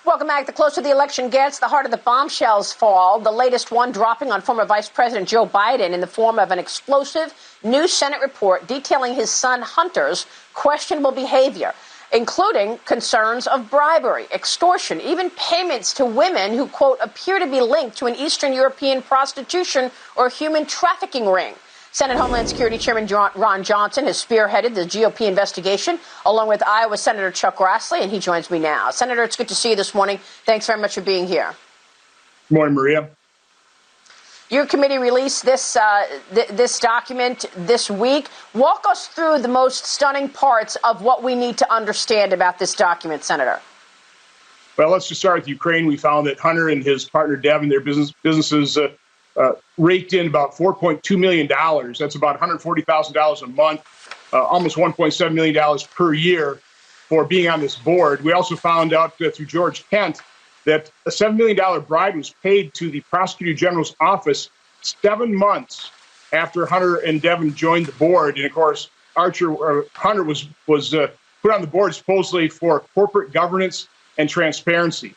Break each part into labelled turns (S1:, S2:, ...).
S1: Welcome back. The closer the election gets, the harder the bombshells fall. The latest one dropping on former Vice President Joe Biden in the form of an explosive new Senate report detailing his son Hunter's questionable behavior, including concerns of bribery, extortion, even payments to women who, quote, appear to be linked to an Eastern European prostitution or human trafficking ring. Senate Homeland Security Chairman Ron Johnson has spearheaded the GOP investigation, along with Iowa Senator Chuck Grassley, and he joins me now. Senator, it's good to see you this morning. Thanks very much for being here.
S2: Good morning, Maria.
S1: Your committee released this document this week. Walk us through the most stunning parts of what we need to understand about this document, Senator.
S2: Well, let's just start with Ukraine. We found that Hunter and his partner Devin, their businesses raked in about $4.2 million. That's about $140,000 a month, almost $1.7 million per year for being on this board. We also found out through George Kent that a $7 million bribe was paid to the Prosecutor General's office 7 months after Hunter and Devin joined the board. And of course, Hunter was put on the board supposedly for corporate governance and transparency.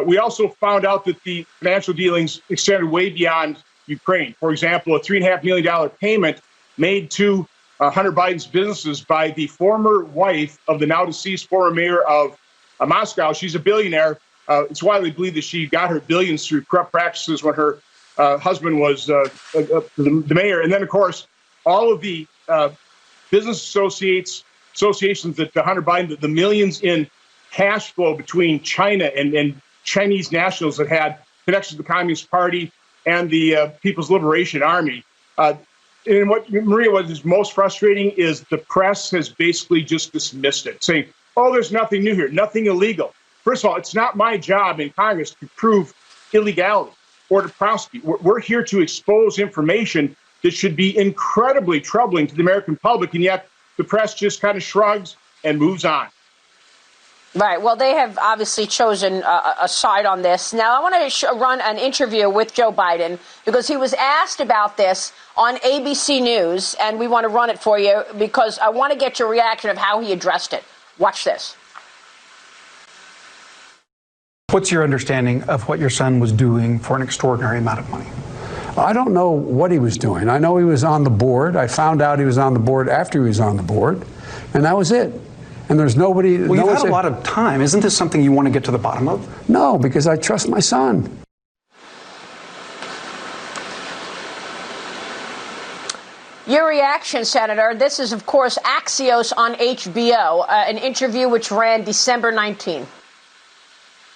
S2: We also found out that the financial dealings extended way beyond Ukraine. For example, a $3.5 million payment made to Hunter Biden's businesses by the former wife of the now deceased former mayor of Moscow. She's a billionaire. It's widely believed that she got her billions through corrupt practices when her husband was the mayor. And then, of course, all of the business associations that Hunter Biden, the millions in cash flow between China and Chinese nationals that had connections to the Communist Party and the People's Liberation Army. And what, Maria, what is most frustrating is the press has basically just dismissed it, saying, oh, there's nothing new here, nothing illegal. First of all, it's not my job in Congress to prove illegality or to prosecute. We're here to expose information that should be incredibly troubling to the American public, and yet the press just kind of shrugs and moves on.
S1: Right. Well, they have obviously chosen a side on this. Now, I want to run an interview with Joe Biden because he was asked about this on ABC News, and we want to run it for you because I want to get your reaction of how he addressed it. Watch this.
S3: What's your understanding of what your son was doing for an extraordinary amount of money?
S4: I don't know what he was doing. I know he was on the board. I found out he was on the board after he was on the board, and that was it. And there's nobody.
S3: Well, you've had a lot of time. Isn't this something you want to get to the bottom of?
S4: No, because I trust my son.
S1: Your reaction, Senator. This is, of course, Axios on HBO, an interview which ran December 19.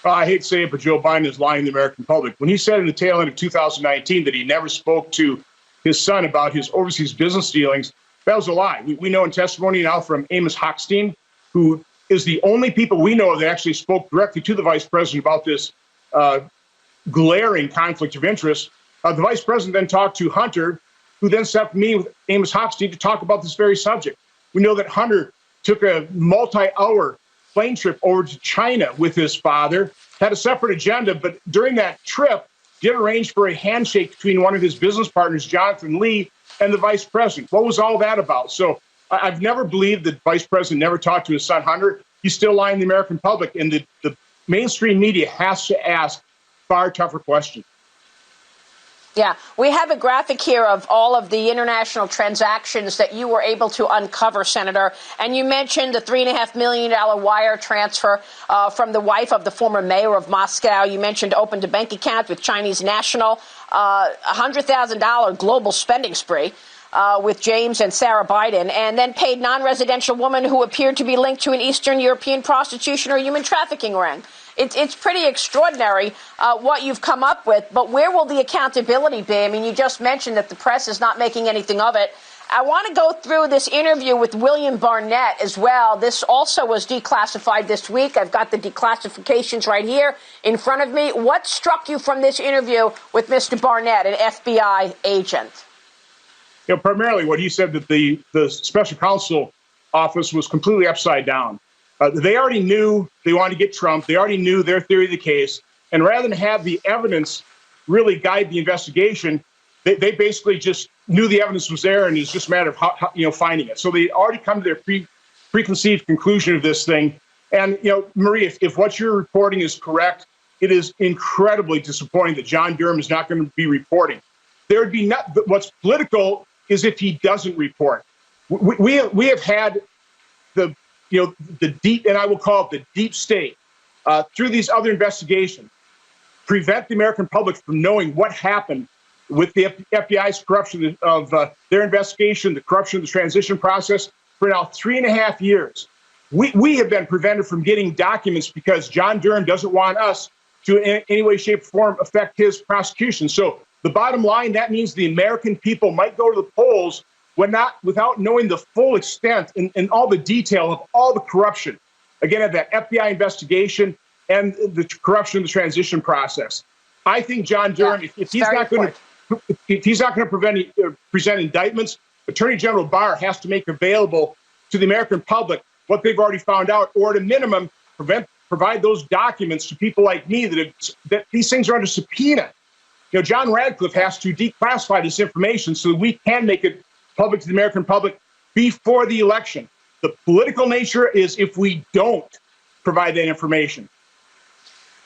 S2: I hate to say it, but Joe Biden is lying to the American public. When he said in the tail end of 2019 that he never spoke to his son about his overseas business dealings, that was a lie. We know in testimony now from Amos Hochstein, who is the only people we know that actually spoke directly to the vice president about this glaring conflict of interest. The vice president then talked to Hunter, who then set up me with Amos Hochstein to talk about this very subject. We know that Hunter took a multi-hour plane trip over to China with his father, had a separate agenda, but during that trip did arrange for a handshake between one of his business partners, Jonathan Lee, and the vice president. What was all that about? So I've never believed that vice president never talked to his son, Hunter. He's still lying to the American public, and the mainstream media has to ask far tougher questions.
S1: Yeah, we have a graphic here of all of the international transactions that you were able to uncover, Senator. And you mentioned the $3.5 million wire transfer from the wife of the former mayor of Moscow. You mentioned opened a bank account with Chinese national, $100,000 global spending spree with James and Sarah Biden, and then paid non-residential woman who appeared to be linked to an Eastern European prostitution or human trafficking ring. It's pretty extraordinary what you've come up with, but where will the accountability be? I mean, you just mentioned that the press is not making anything of it. I want to go through this interview with William Barnett as well. This also was declassified this week. I've got the declassifications right here in front of me. What struck you from this interview with Mr. Barnett, an FBI agent?
S2: You know, primarily what he said, that the special counsel office was completely upside down. They already knew they wanted to get Trump. They already knew their theory of the case. And rather than have the evidence really guide the investigation, they basically just knew the evidence was there, and it's just a matter of how finding it. So they already come to their preconceived conclusion of this thing. And, Marie, if what you're reporting is correct, it is incredibly disappointing that John Durham is not going to be reporting. There would be what's political is if he doesn't report. We have had the deep, and I will call it the deep state, through these other investigations, prevent the American public from knowing what happened with the FBI's corruption of their investigation, the corruption of the transition process for now 3.5 years. We have been prevented from getting documents because John Durham doesn't want us to in any way, shape, or form affect his prosecution. So the bottom line, that means the American people might go to the polls without knowing the full extent and all the detail of all the corruption, again, of that FBI investigation and the corruption of the transition process. I think John Durham, if he's not going to present indictments, Attorney General Barr has to make available to the American public what they've already found out, or at a minimum, provide those documents to people like me that these things are under subpoena. John Radcliffe has to declassify this information so that we can make it public to the American public before the election. The political nature is if we don't provide that information.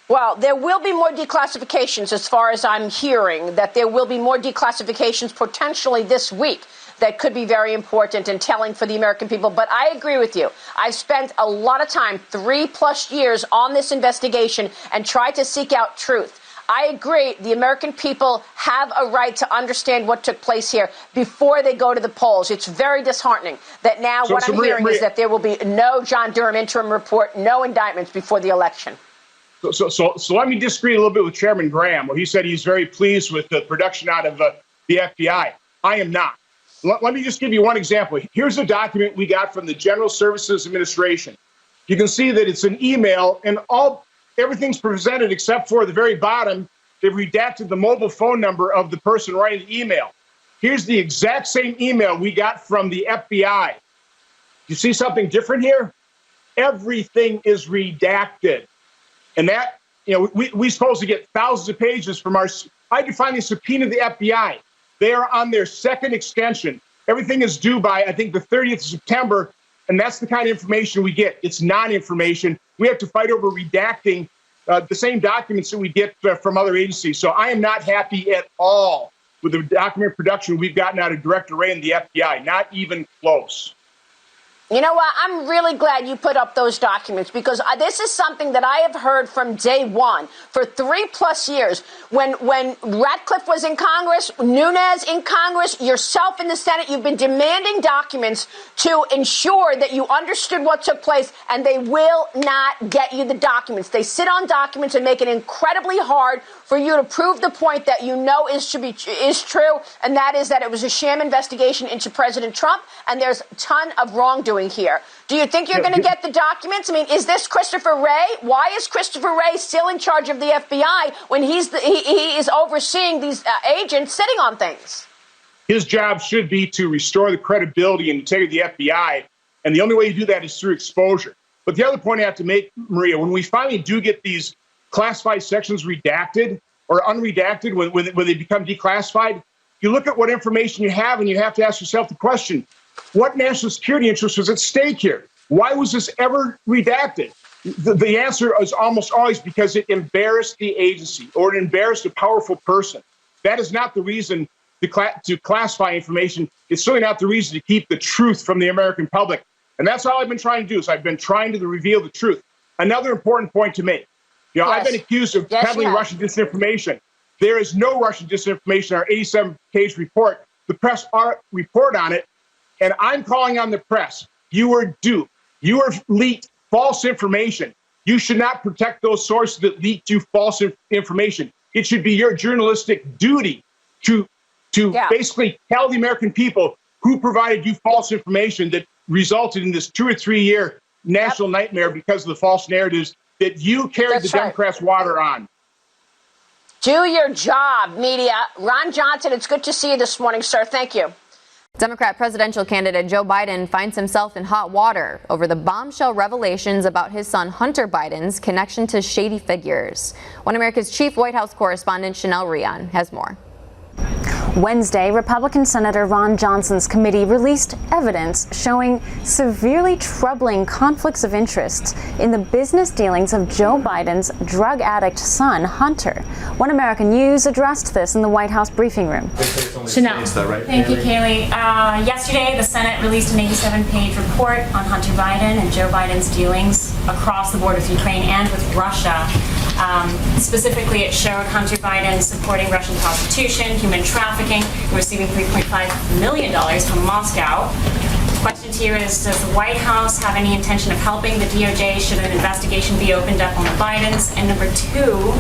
S1: Well, there will be more declassifications, as far as I'm hearing, that there will be more declassifications potentially this week that could be very important and telling for the American people. But I agree with you. I've spent a lot of time, 3+ years, on this investigation and tried to seek out truth. I agree. The American people have a right to understand what took place here before they go to the polls. It's very disheartening that now what I'm hearing is that there will be no John Durham interim report, no indictments before the election.
S2: So let me disagree a little bit with Chairman Graham, where he said he's very pleased with the production out of the FBI. I am not. Let me just give you one example. Here's a document we got from the General Services Administration. You can see that it's an email, and everything's presented except for the very bottom. They've redacted the mobile phone number of the person writing the email. Here's the exact same email we got from the FBI. You see something different here? Everything is redacted. And that, we're supposed to get thousands of pages from I could finally subpoena the FBI. They are on their second extension. Everything is due by, I think, the 30th of September. And that's the kind of information we get. It's non-information. We have to fight over redacting the same documents that we get from other agencies. So I am not happy at all with the document production we've gotten out of Director Wray and the FBI. Not even close.
S1: You know what? I'm really glad you put up those documents, because this is something that I have heard from day one for 3+ years. When Radcliffe was in Congress, Nunes in Congress, yourself in the Senate, you've been demanding documents to ensure that you understood what took place, and they will not get you the documents. They sit on documents and make it incredibly hard for you to prove the point that is true, and that is that it was a sham investigation into President Trump, and there's a ton of wrongdoing here. Do you think you're going to get the documents? I mean, is this Christopher Wray? Why is Christopher Wray still in charge of the FBI when he is overseeing these agents sitting on things?
S2: His job should be to restore the credibility and integrity of the FBI, and the only way you do that is through exposure. But the other point I have to make, Maria, when we finally do get these classified sections redacted or unredacted, when they become declassified, you look at what information you have, and you have to ask yourself the question, what national security interest was at stake here? Why was this ever redacted? The answer is almost always because it embarrassed the agency or it embarrassed a powerful person. That is not the reason to classify information. It's certainly not the reason to keep the truth from the American public. And that's all I've been trying to do, is I've been trying to reveal the truth. Another important point to make. Yes. I've been accused of peddling Russian disinformation. There is no Russian disinformation in our 87-page report. The press report on it. And I'm calling on the press. You were duped. You were leaked false information. You should not protect those sources that leaked you false information. It should be your journalistic duty to basically tell the American people who provided you false information that resulted in this 2 or 3 year national nightmare because of the false narratives that you carried Democrats' water on.
S1: Do your job, media. Ron Johnson, it's good to see you this morning, sir. Thank you.
S5: Democrat presidential candidate Joe Biden finds himself in hot water over the bombshell revelations about his son Hunter Biden's connection to shady figures. One America's chief White House correspondent, Chanel Rion, has more.
S6: Wednesday, Republican Senator Ron Johnson's committee released evidence showing severely troubling conflicts of interest in the business dealings of Joe Biden's drug addict son, Hunter. One American News addressed this in the White House briefing room.
S7: Chanel. Thank you, Kaylee. Yesterday, the Senate released an 87-page report on Hunter Biden and Joe Biden's dealings across the border with Ukraine and with Russia. Specifically, it showed Hunter Biden supporting Russian prostitution, human trafficking, and receiving $3.5 million from Moscow. The question to you is, does the White House have any intention of helping the DOJ should an investigation be opened up on the Bidens? And number two,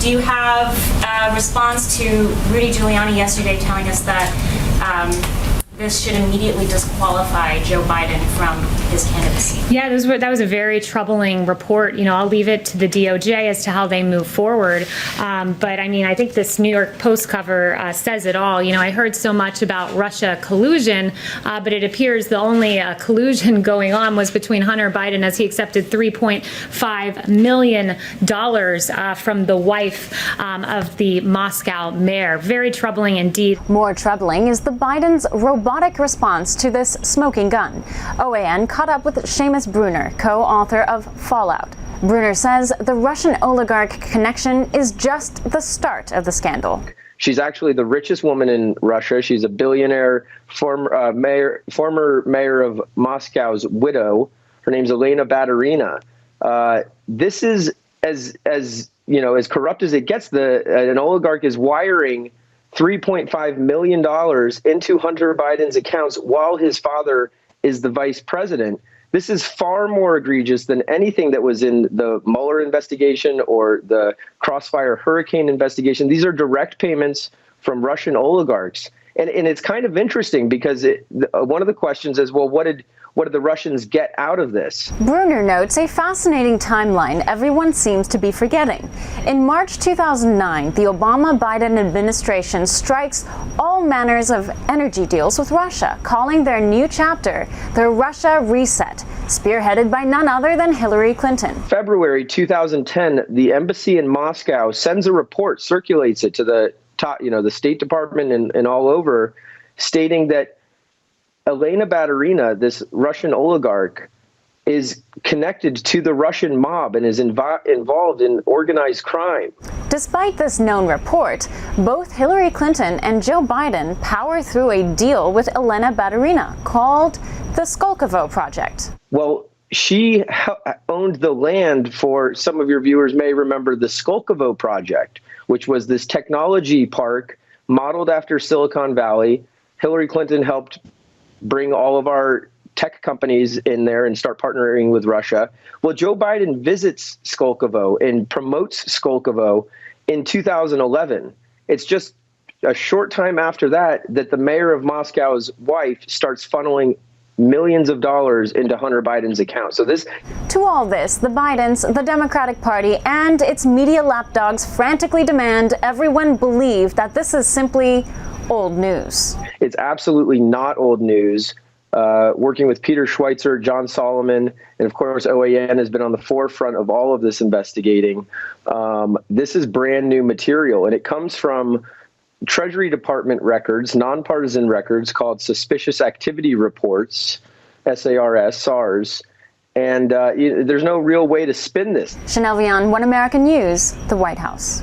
S7: do you have a response to Rudy Giuliani yesterday telling us that this should immediately disqualify Joe Biden from his candidacy?
S8: Yeah, that was a very troubling report. You know, I'll leave it to the DOJ as to how they move forward. But I mean, I think this New York Post cover says it all. You know, I heard so much about Russia collusion, but it appears the only collusion going on was between Hunter Biden as he accepted $3.5 million from the wife of the Moscow mayor. Very troubling indeed.
S6: More troubling is the Biden's robotic response to this smoking gun. OAN caught up with Seamus Bruner, co-author of Fallout. Bruner says the Russian oligarch connection is just the start of the scandal.
S9: She's actually the richest woman in Russia. She's a billionaire, former mayor of Moscow's widow. Her name's Elena Baturina. This is as you know, as corrupt as it gets. An oligarch is wiring $3.5 million into Hunter Biden's accounts while his father is the vice president. This is far more egregious than anything that was in the Mueller investigation or the Crossfire Hurricane investigation. These are direct payments from Russian oligarchs. And it's kind of interesting because one of the questions is, well, what did the Russians get out of this?
S6: Bruner notes a fascinating timeline everyone seems to be forgetting. In March 2009, the Obama-Biden administration strikes all manners of energy deals with Russia, calling their new chapter the Russia Reset, spearheaded by none other than Hillary Clinton.
S9: February 2010, the embassy in Moscow sends a report, circulates it to the top, the State Department and all over, stating that Elena Baturina, this Russian oligarch, is connected to the Russian mob and is involved in organized crime.
S6: Despite this known report, both Hillary Clinton and Joe Biden power through a deal with Elena Baturina called the Skolkovo Project.
S9: Well, she owned the land for, some of your viewers may remember, the Skolkovo Project, which was this technology park modeled after Silicon Valley. Hillary Clinton helped bring all of our tech companies in there and start partnering with Russia. Well, Joe Biden visits Skolkovo and promotes Skolkovo in 2011. It's just a short time after that the mayor of Moscow's wife starts funneling millions of dollars into Hunter Biden's account. So
S6: to all this, the Bidens, the Democratic Party, and its media lapdogs frantically demand everyone believe that this is simply old news.
S9: It's absolutely not old news. Working with Peter Schweitzer, John Solomon, and of course OAN has been on the forefront of all of this investigating. This is brand new material, and it comes from Treasury Department records, nonpartisan records called Suspicious Activity Reports, SARS, and there's no real way to spin this.
S6: Chanel Vian, One American News, the White House.